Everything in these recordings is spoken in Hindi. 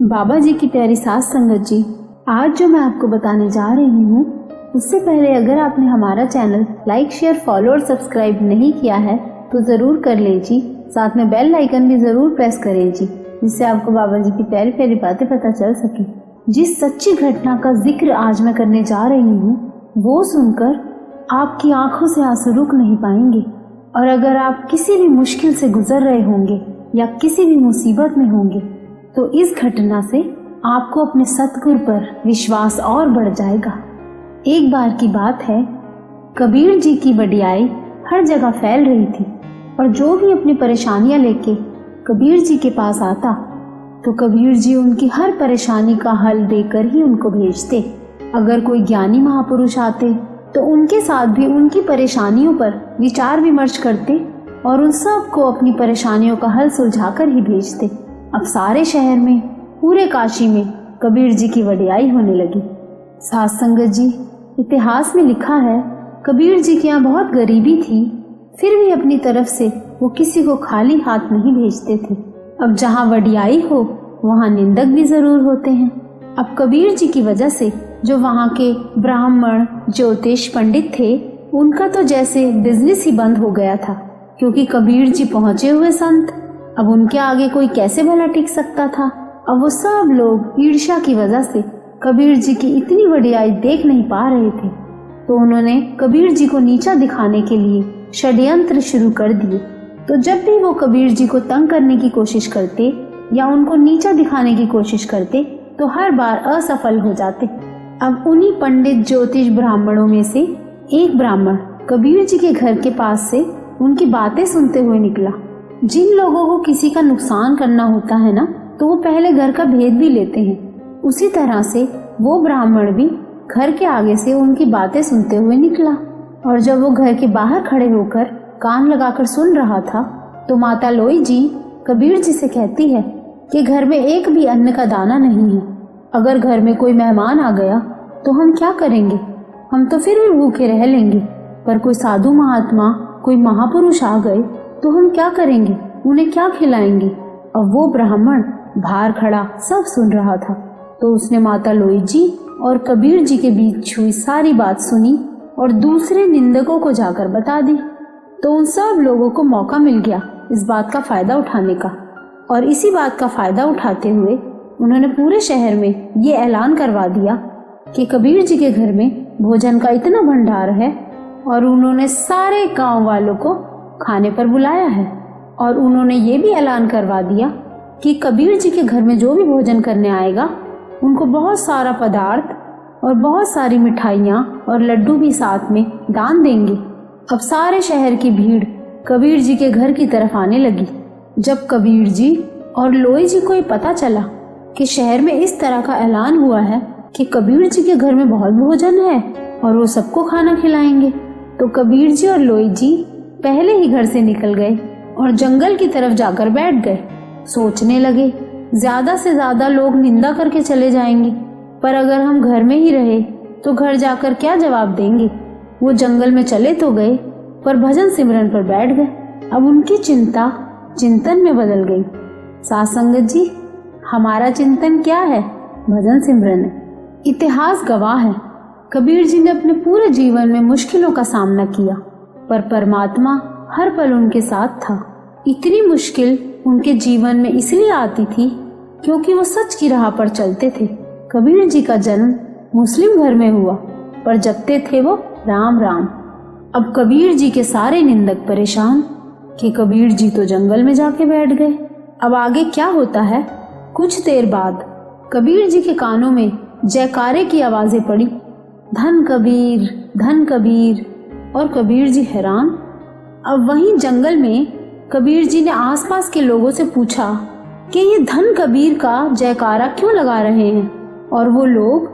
बाबा जी की प्यारी सास संगत जी, आज जो मैं आपको बताने जा रही हूँ उससे पहले अगर आपने हमारा चैनल लाइक, शेयर, फॉलो और सब्सक्राइब नहीं किया है तो ज़रूर कर लीजिए। साथ में बेल आइकन भी ज़रूर प्रेस करें जी, जिससे आपको बाबा जी की प्यारी प्यारी बातें पता चल सके। जिस सच्ची घटना का जिक्र आज मैं करने जा रही हूँ वो सुनकर आपकी आंखों से आंसू रुक नहीं पाएंगे। और अगर आप किसी भी मुश्किल से गुजर रहे होंगे या किसी भी मुसीबत में होंगे तो इस घटना से आपको अपने सतगुरु पर विश्वास और बढ़ जाएगा। एक बार की बात है, कबीर जी की वडियाई हर जगह फैल रही थी और जो भी अपनी परेशानियां लेके कबीर जी के पास आता तो कबीर जी उनकी हर परेशानी का हल देकर ही उनको भेजते। अगर कोई ज्ञानी महापुरुष आते तो उनके साथ भी उनकी परेशानियों पर विचार विमर्श करते और उन सब को अपनी परेशानियों का हल सुलझाकर ही भेजते। अब सारे शहर में, पूरे काशी में कबीर जी की वडियाई होने लगी। सास संगत जी, इतिहास में लिखा है कबीर जी के यहाँ बहुत गरीबी थी, फिर भी अपनी तरफ से वो किसी को खाली हाथ नहीं भेजते थे। अब जहाँ वडियाई हो वहाँ निंदक भी जरूर होते हैं। अब कबीर जी की वजह से जो वहाँ के ब्राह्मण, ज्योतिष पंडित थे उनका तो जैसे बिजनेस ही बंद हो गया था, क्योंकि कबीर जी पहुंचे हुए संत, अब उनके आगे कोई कैसे भला टिक सकता था। अब वो सब लोग ईर्ष्या की वजह से कबीर जी की इतनी वडियाई देख नहीं पा रहे थे, तो उन्होंने कबीर जी को नीचा दिखाने के लिए षड्यंत्र शुरू कर दिए। तो जब भी वो कबीर जी को तंग करने की कोशिश करते या उनको नीचा दिखाने की कोशिश करते तो हर बार असफल हो जाते। अब उन्हीं पंडित, ज्योतिष, ब्राह्मणों में से एक ब्राह्मण कबीर जी के घर के पास से उनकी बातें सुनते हुए निकला। जिन लोगों को किसी का नुकसान करना होता है ना, तो वो पहले घर का भेद भी लेते हैं। उसी तरह से वो ब्राह्मण भी घर के आगे से उनकी बातें सुनते हुए निकला। और जब वो घर के बाहर खड़े होकर कान लगाकर सुन रहा था तो माता लोई जी कबीर जी से कहती है कि घर में एक भी अन्न का दाना नहीं है। अगर घर में कोई मेहमान आ गया तो हम क्या करेंगे? हम तो फिर भी भूखे रह लेंगे, पर कोई साधु महात्मा, कोई महापुरुष आ गए तो हम क्या करेंगे? उन्हें क्या खिलाएंगे? अब वो ब्राह्मण बाहर खड़ा सब सुन रहा था, तो उसने माता लोई जी और कबीर जी के बीच हुई सारी बात सुनी और दूसरे निंदकों को जाकर बता दी। तो उन सब लोगों को मौका मिल गया इस बात का फायदा उठाने का, और इसी बात का फायदा उठाते हुए उन्होंने पूरे शहर में ये ऐलान करवा दिया कि कबीर जी के घर में भोजन का इतना भंडार है, और उन्होंने सारे गांव वालों को खाने पर बुलाया है। और उन्होंने ये भी ऐलान करवा दिया कि कबीर जी के घर में जो भी भोजन करने आएगा उनको बहुत सारा पदार्थ और बहुत सारी मिठाइयाँ और लड्डू भी साथ में दान देंगे। अब सारे शहर की भीड़ कबीर जी के घर की तरफ आने लगी। जब कबीर जी और लोई जी को ये पता चला कि शहर में इस तरह का ऐलान हुआ है कि कबीर जी के घर में बहुत भोजन है और वो सबको खाना खिलाएंगे, तो कबीर जी और लोई जी पहले ही घर से निकल गए और जंगल की तरफ जाकर बैठ गए। सोचने लगे ज्यादा से ज्यादा लोग निंदा करके चले जाएंगे, पर अगर हम घर में ही रहे तो घर जाकर क्या जवाब देंगे। वो जंगल में चले तो गए पर भजन सिमरन पर बैठ गए। अब उनकी चिंता चिंतन में बदल गई। साथ संगत जी, हमारा चिंतन क्या है? भजन सिमरन है। इतिहास गवाह है कबीर जी ने अपने पूरे जीवन में मुश्किलों का सामना किया, पर परमात्मा हर पल उनके साथ था। इतनी मुश्किल उनके जीवन में इसलिए आती थी क्योंकि वो सच की राह पर चलते थे। कबीर जी का जन्म मुस्लिम घर में हुआ, पर जपते थे वो राम राम। अब कबीर जी के सारे निंदक परेशान कि कबीर जी तो जंगल में जाके बैठ गए। अब आगे क्या होता है? कुछ देर बाद कबीर जी के कानों में जयकारे की आवाजें पड़ी, धन कबीर, धन कबीर। और कबीर जी हैरान। अब वहीं जंगल में कबीर जी ने आसपास के लोगों से पूछा कि ये धन कबीर का जयकारा क्यों लगा रहे हैं। और वो लोग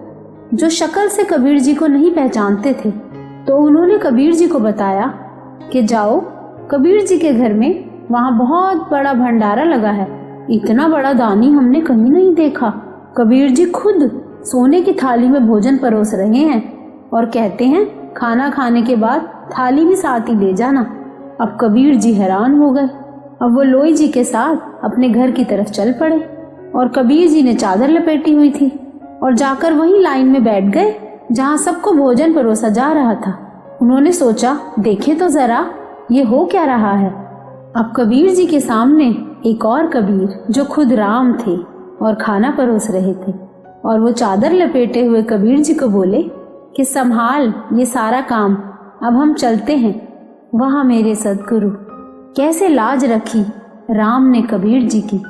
जो शक्ल से कबीर जी को नहीं पहचानते थे, तो उन्होंने कबीर जी को बताया कि जाओ कबीर जी के घर में, वहाँ बहुत बड़ा भंडारा लगा है, इतना बड़ा दानी हमने कहीं नहीं देखा। कबीर जी खुद सोने की थाली में भोजन परोस रहे हैं और कहते हैं खाना खाने के बाद थाली भी साथ ही ले जाना। अब कबीर जी हैरान हो गए। अब वो लोई जी के साथ अपने घर की तरफ चल पड़े। और कबीर जी ने चादर लपेटी हुई थी और जाकर वहीं लाइन में बैठ गए जहाँ सबको भोजन परोसा जा रहा था। उन्होंने सोचा, देखे तो जरा ये हो क्या रहा है। अब कबीर जी के सामने एक और कबीर जो खुद राम थे और खाना परोस रहे थे, और वो चादर लपेटे हुए कबीर जी को बोले कि संभाल ये सारा काम, अब हम चलते हैं। वहाँ मेरे सद्गुरु, कैसे लाज रखी राम ने कबीर जी की।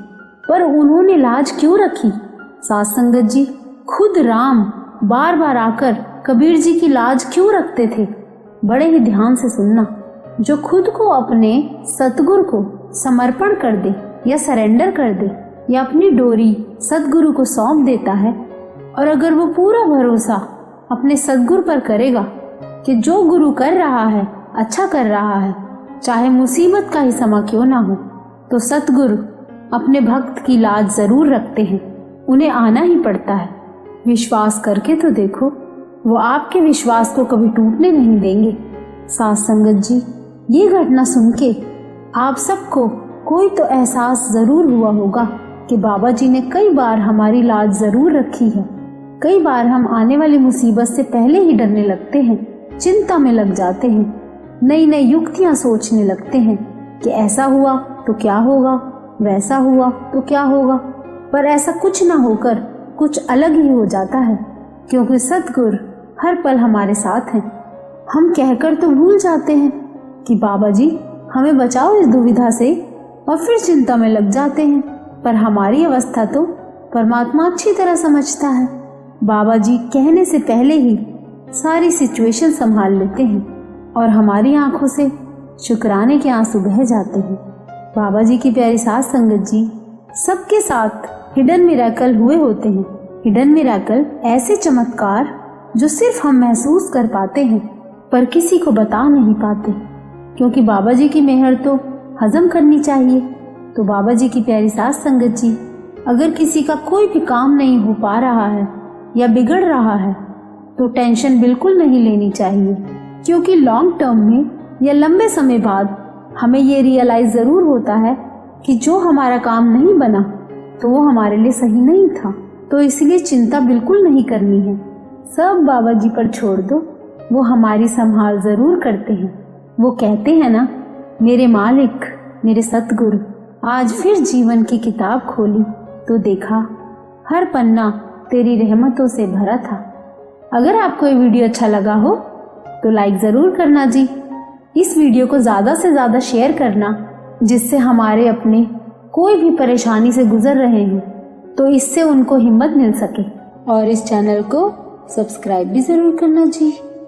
पर उन्होंने लाज क्यों रखी साध संगत जी? खुद राम बार बार आकर कबीर जी की लाज क्यों रखते थे? बड़े ही ध्यान से सुनना। जो खुद को अपने सतगुरु को समर्पण कर दे या सरेंडर कर दे या अपनी डोरी सतगुरु को सौंप देता है, और अगर वो पूरा भरोसा अपने सतगुरु पर करेगा कि जो गुरु कर रहा है अच्छा कर रहा है, चाहे मुसीबत का ही समा क्यों ना हो, तो सतगुरु अपने भक्त की लाज जरूर रखते हैं। उन्हें आना ही पड़ता है। विश्वास करके तो देखो, वो आपके विश्वास को कभी टूटने नहीं देंगे। साध संगत जी, ये घटना सुन के आप सबको कोई तो एहसास जरूर हुआ होगा कि बाबा जी ने कई बार हमारी लाज जरूर रखी है। कई बार हम आने वाली मुसीबत से पहले ही डरने लगते हैं, चिंता में लग जाते हैं, नई नई युक्तियां सोचने लगते हैं कि ऐसा हुआ तो क्या होगा, वैसा हुआ तो क्या होगा। पर ऐसा कुछ ना होकर कुछ अलग ही हो जाता है, क्योंकि सतगुरु हर पल हमारे साथ हैं। हम कहकर तो भूल जाते हैं कि बाबा जी हमें बचाओ इस दुविधा से, और फिर चिंता में लग जाते हैं। पर हमारी अवस्था तो परमात्मा अच्छी तरह समझता है। बाबा जी कहने से पहले ही सारी सिचुएशन संभाल लेते हैं और हमारी आंखों से शुक्राने के आंसू बह जाते हैं। बाबा जी की प्यारी साध संगत जी, सबके साथ हिडन मिरेकल हुए होते हैं। हिडन मिरेकल ऐसे चमत्कार जो सिर्फ हम महसूस कर पाते हैं पर किसी को बता नहीं पाते, क्योंकि बाबा जी की मेहर तो हजम करनी चाहिए। तो बाबा जी की प्यारी साध संगत जी, अगर किसी का कोई भी काम नहीं हो पा रहा है या बिगड़ रहा है तो टेंशन बिल्कुल नहीं लेनी चाहिए, क्योंकि लॉन्ग टर्म में या लंबे समय बाद हमें ये रियलाइज जरूर होता है कि जो हमारा काम नहीं बना तो वो हमारे लिए सही नहीं था। तो इसलिए चिंता बिल्कुल नहीं करनी है, सब बाबा जी पर छोड़ दो, वो हमारी संभाल जरूर करते हैं। वो कहते हैं ना, मेरे मालिक मेरे सतगुरु, आज फिर जीवन की किताब खोली तो देखा हर पन्ना तेरी रहमतों से भरा था। अगर आपको ये वीडियो अच्छा लगा हो तो लाइक जरूर करना जी। इस वीडियो को ज्यादा से ज्यादा शेयर करना, जिससे हमारे अपने कोई भी परेशानी से गुजर रहे हैं तो इससे उनको हिम्मत मिल सके। और इस चैनल को सब्सक्राइब भी जरूर करना जी।